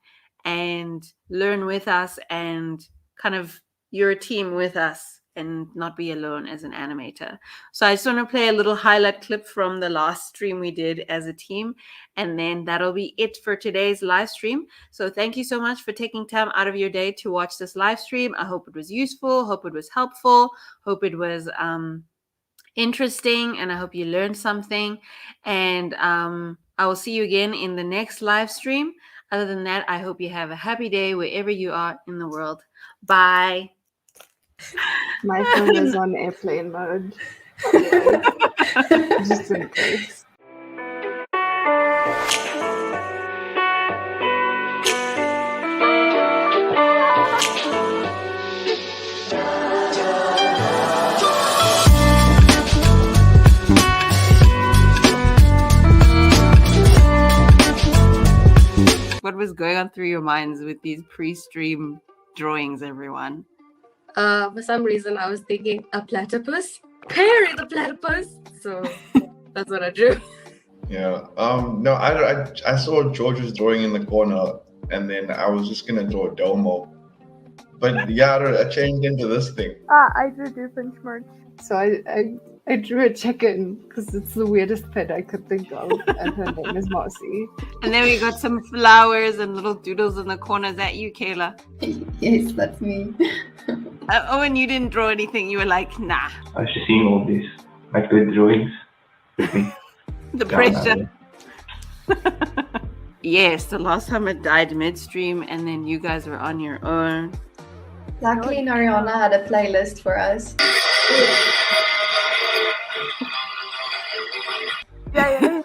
and learn with us, and kind of you're a team with us and not be alone as an animator. So I just want to play a little highlight clip from the last stream we did as a team, and then that'll be it for today's live stream. So thank you so much for taking time out of your day to watch this live stream. I hope it was useful, hope it was helpful, hope it was interesting, and I hope you learned something. And I will see you again in the next live stream. Other than that, I hope you have a happy day wherever you are in the world. Bye. My phone is on airplane mode. Just in case. What was going on through your minds with these pre-stream drawings, everyone? For some reason, I was thinking a platypus. Perry the platypus. So that's what I drew. Yeah. No, I saw George was drawing in the corner, and then I was just gonna draw Domo. But yeah, I changed into this thing. I drew Doofenshmirtz. So I drew a chicken because it's the weirdest pet I could think of, and her name is Marcy. And then we got some flowers and little doodles in the corner. Is that you, Kayla? Yes, that's me. Oh, and you didn't draw anything. You were like, nah. I was just seeing all these like good drawings with me. The pressure. Yes, the last time it died midstream, and then you guys were on your own. Luckily, Nariana had a playlist for us. Yeah,